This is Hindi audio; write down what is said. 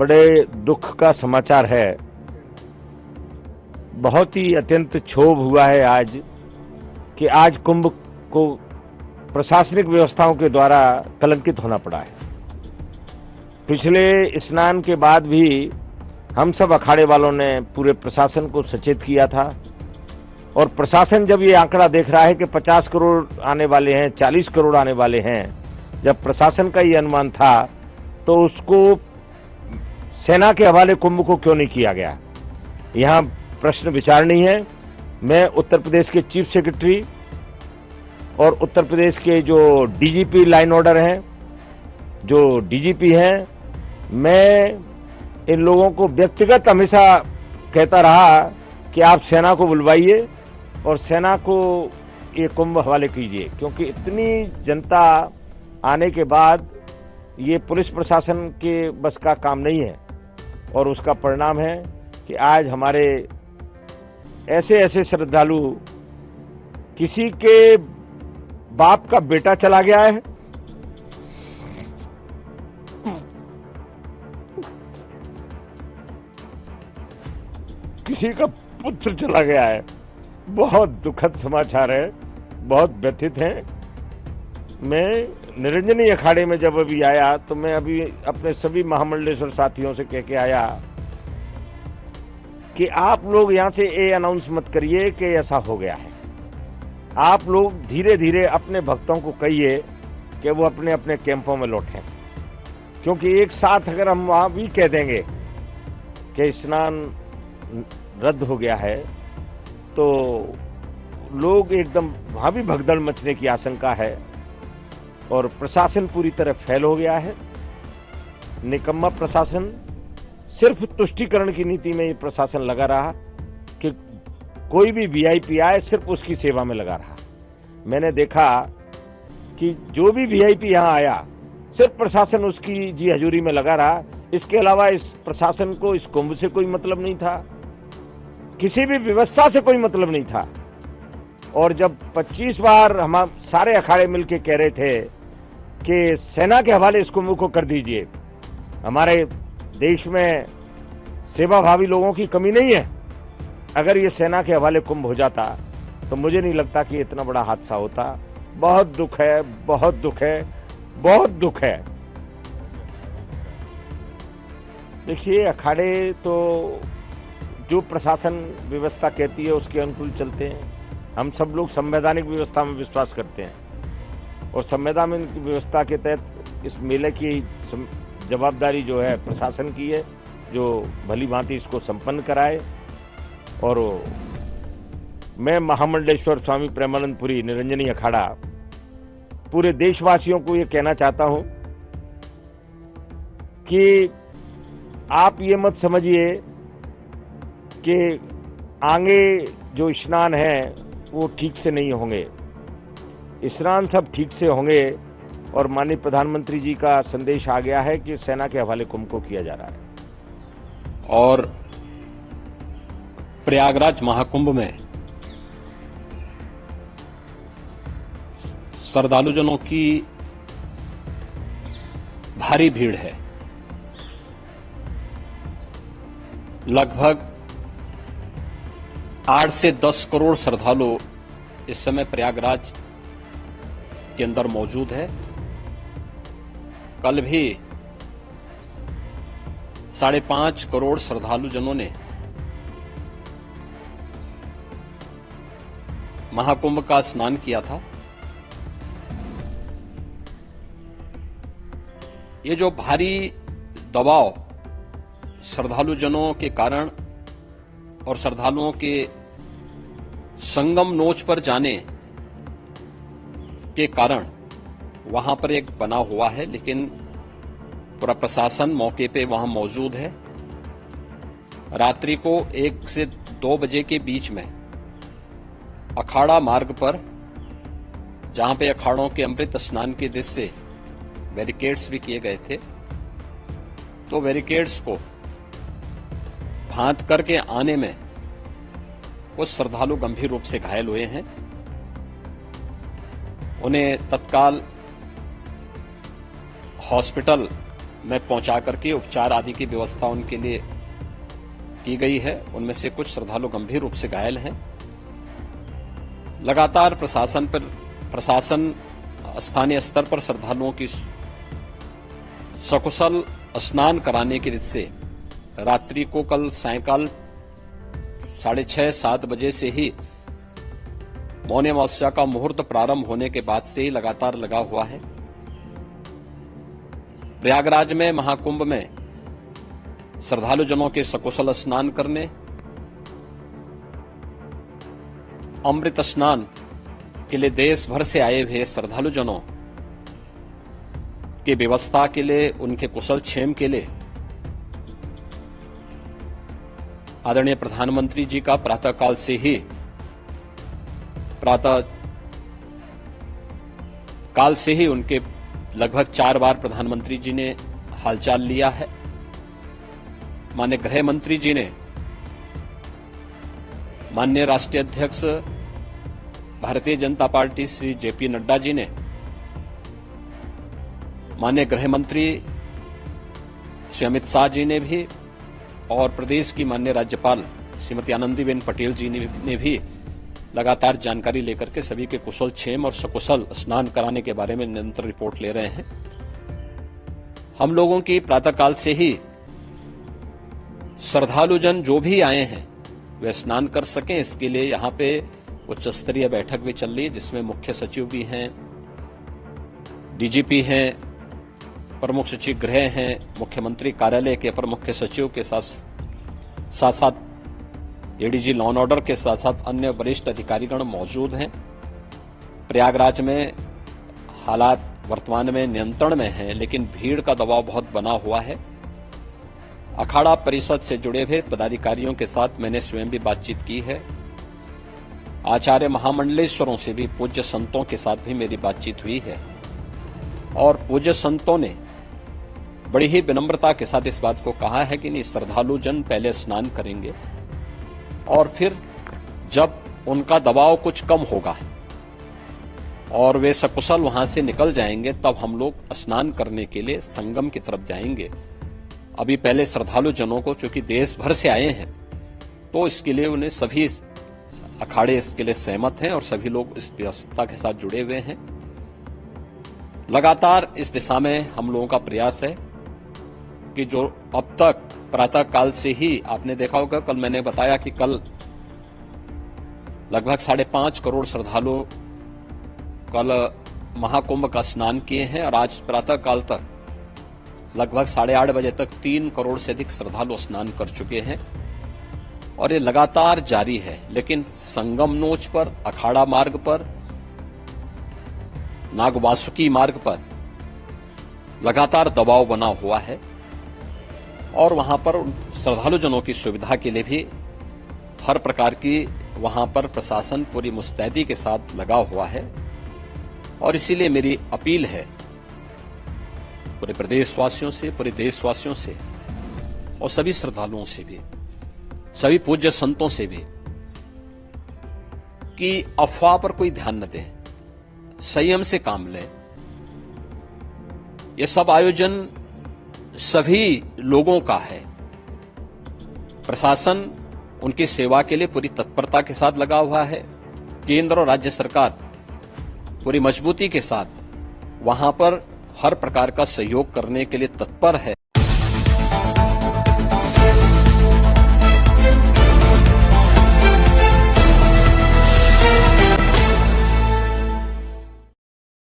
बड़े दुख का समाचार है। बहुत ही अत्यंत क्षोभ हुआ है आज कि आज कुंभ को प्रशासनिक व्यवस्थाओं के द्वारा कलंकित होना पड़ा है। पिछले स्नान के बाद भी हम सब अखाड़े वालों ने पूरे प्रशासन को सचेत किया था और प्रशासन जब ये आंकड़ा देख रहा है कि 50 करोड़ आने वाले हैं, 40 करोड़ आने वाले हैं, जब प्रशासन का ये अनुमान था तो उसको सेना के हवाले कुंभ को क्यों नहीं किया गया। यहां प्रश्न विचारणीय है। मैं उत्तर प्रदेश के चीफ सेक्रेटरी और उत्तर प्रदेश के जो डीजीपी लाइन ऑर्डर हैं, जो डीजीपी हैं, मैं इन लोगों को व्यक्तिगत हमेशा कहता रहा कि आप सेना को बुलवाइए और सेना को ये कुंभ हवाले कीजिए, क्योंकि इतनी जनता आने के बाद ये पुलिस प्रशासन के बस का काम नहीं है। और उसका परिणाम है कि आज हमारे ऐसे ऐसे श्रद्धालु, किसी के बाप का बेटा चला गया है, किसी का पुत्र चला गया है। बहुत दुखद समाचार है, बहुत व्यथित हैं। मैं निरंजनी अखाड़े में जब अभी आया तो मैं अभी अपने सभी महामंडलेश्वर साथियों से कह के आया कि आप लोग यहां से ये अनाउंस मत करिए कि ऐसा हो गया है। आप लोग धीरे धीरे अपने भक्तों को कहिए कि वो अपने अपने कैंपों में लौटें, क्योंकि एक साथ अगर हम वहां भी कह देंगे कि स्नान रद्द हो गया है तो लोग एकदम वहां भी भगदड़ मचने की आशंका है और प्रशासन पूरी तरह फेल हो गया है। निकम्मा प्रशासन, सिर्फ तुष्टीकरण की नीति में ये प्रशासन लगा रहा कि कोई भी वीआईपी आए सिर्फ उसकी सेवा में लगा रहा। मैंने देखा कि जो भी वीआईपी यहां आया सिर्फ प्रशासन उसकी जी हजूरी में लगा रहा। इसके अलावा इस प्रशासन को इस कुंभ से कोई मतलब नहीं था, किसी भी व्यवस्था से कोई मतलब नहीं था। और जब 25 बार हम सारे अखाड़े मिलकर कह रहे थे कि सेना के हवाले इस कुंभ को कर दीजिए, हमारे देश में सेवाभावी लोगों की कमी नहीं है। अगर ये सेना के हवाले कुंभ हो जाता तो मुझे नहीं लगता कि इतना बड़ा हादसा होता। बहुत दुख है, बहुत दुख है, बहुत दुख है। देखिए, अखाड़े तो जो प्रशासन व्यवस्था कहती है उसके अनुकूल चलते हैं। हम सब लोग संवैधानिक व्यवस्था में विश्वास करते हैं और संवैधानिक व्यवस्था के तहत इस मेले की जवाबदारी जो है प्रशासन की है, जो भली भांति इसको संपन्न कराए। और मैं महामंडलेश्वर स्वामी प्रेमानंदपुरी निरंजनी अखाड़ा पूरे देशवासियों को ये कहना चाहता हूं कि आप ये मत समझिए कि आगे जो स्नान है वो ठीक से नहीं होंगे। स्नान सब ठीक से होंगे और माननीय प्रधानमंत्री जी का संदेश आ गया है कि सेना के हवाले कुंभ को किया जा रहा है। और प्रयागराज महाकुंभ में श्रद्धालुजनों की भारी भीड़ है। लगभग 8 से 10 करोड़ श्रद्धालु इस समय प्रयागराज के अंदर मौजूद है। कल भी 5.5 करोड़ श्रद्धालुजनों ने महाकुंभ का स्नान किया था। ये जो भारी दबाव श्रद्धालुजनों के कारण और श्रद्धालुओं के संगम नोच पर जाने के कारण वहां पर एक बना हुआ है, लेकिन पूरा प्रशासन मौके पे वहां मौजूद है। रात्रि को 1 से 2 बजे के बीच में अखाड़ा मार्ग पर, जहां पे अखाड़ों के अमृत स्नान के दृश्य से बैरिकेड्स भी किए गए थे, तो बैरिकेड्स को भांत करके आने में कुछ श्रद्धालु गंभीर रूप से घायल हुए हैं। उन्हें तत्काल हॉस्पिटल में पहुंचा करके उपचार आदि की व्यवस्था उनके लिए की गई है। उनमें से कुछ श्रद्धालु गंभीर रूप से घायल हैं। लगातार प्रशासन स्थानीय स्तर पर श्रद्धालुओं की सकुशल स्नान कराने की रीत से रात्रि को कल सायंकाल 6:30-7 बजे से ही मौनी अमावस्या का मुहूर्त प्रारंभ होने के बाद से ही लगातार लगा हुआ है। प्रयागराज में महाकुंभ में श्रद्धालु जनों के सकुशल स्नान करने, अमृत स्नान के लिए देश भर से आए हुए श्रद्धालु जनों की व्यवस्था के लिए, उनके कुशल क्षेम के लिए आदरणीय प्रधानमंत्री जी का प्रातःकाल से ही उनके लगभग 4 बार प्रधानमंत्री जी ने हालचाल लिया है। माननीय गृह मंत्री जी ने, माननीय राष्ट्रीय अध्यक्ष भारतीय जनता पार्टी श्री जेपी नड्डा जी ने, माननीय गृह मंत्री श्री अमित शाह जी ने भी, और प्रदेश की माननीय राज्यपाल श्रीमती आनंदीबेन पटेल जी ने भी लगातार जानकारी लेकर के सभी के कुशल क्षेम और सकुशल स्नान कराने के बारे में निरंतर रिपोर्ट ले रहे हैं। हम लोगों की प्रातःकाल से ही श्रद्धालुजन जो भी आए हैं वे स्नान कर सकें, इसके लिए यहाँ पे उच्च स्तरीय बैठक भी चल रही है, जिसमें मुख्य सचिव भी हैं, डीजीपी हैं, प्रमुख सचिव गृह हैं, मुख्यमंत्री कार्यालय के अपर मुख्य सचिव के साथ एडीजी लॉ एंड ऑर्डर के साथ साथ अन्य वरिष्ठ अधिकारीगण मौजूद हैं। प्रयागराज में हालात वर्तमान में नियंत्रण में हैं, लेकिन भीड़ का दबाव बहुत बना हुआ है। अखाड़ा परिषद से जुड़े हुए पदाधिकारियों के साथ मैंने स्वयं भी बातचीत की है। आचार्य महामंडलेश्वरों से भी, पूज्य संतों के साथ भी मेरी बातचीत हुई है, और पूज्य संतों ने बड़ी ही विनम्रता के साथ इस बात को कहा है कि नहीं, श्रद्धालु जन पहले स्नान करेंगे और फिर जब उनका दबाव कुछ कम होगा और वे सकुशल वहां से निकल जाएंगे, तब हम लोग स्नान करने के लिए संगम की तरफ जाएंगे। अभी पहले श्रद्धालु जनों को, चूंकि देश भर से आए हैं, तो इसके लिए उन्हें सभी अखाड़े इसके लिए सहमत हैं और सभी लोग इस व्यवस्था के साथ जुड़े हुए हैं। लगातार इस दिशा में हम लोगों का प्रयास है कि जो अब तक प्रातःकाल से ही आपने देखा होगा, कल मैंने बताया कि कल लगभग 5.5 करोड़ श्रद्धालु कल महाकुंभ का स्नान किए हैं, और आज प्रातःकाल तक लगभग 8:30 बजे तक 3 करोड़ से अधिक श्रद्धालु स्नान कर चुके हैं, और ये लगातार जारी है। लेकिन संगम नोच पर, अखाड़ा मार्ग पर, नागवासुकी मार्ग पर लगातार दबाव बना हुआ है, और वहां पर श्रद्धालु जनों की सुविधा के लिए भी हर प्रकार की वहां पर प्रशासन पूरी मुस्तैदी के साथ लगा हुआ है। और इसीलिए मेरी अपील है पूरे प्रदेशवासियों से, पूरे देशवासियों से, और सभी श्रद्धालुओं से भी, सभी पूज्य संतों से भी, कि अफवाह पर कोई ध्यान न दें, संयम से काम लें। ये सब आयोजन सभी लोगों का है। प्रशासन उनकी सेवा के लिए पूरी तत्परता के साथ लगा हुआ है। केंद्र और राज्य सरकार पूरी मजबूती के साथ वहां पर हर प्रकार का सहयोग करने के लिए तत्पर है।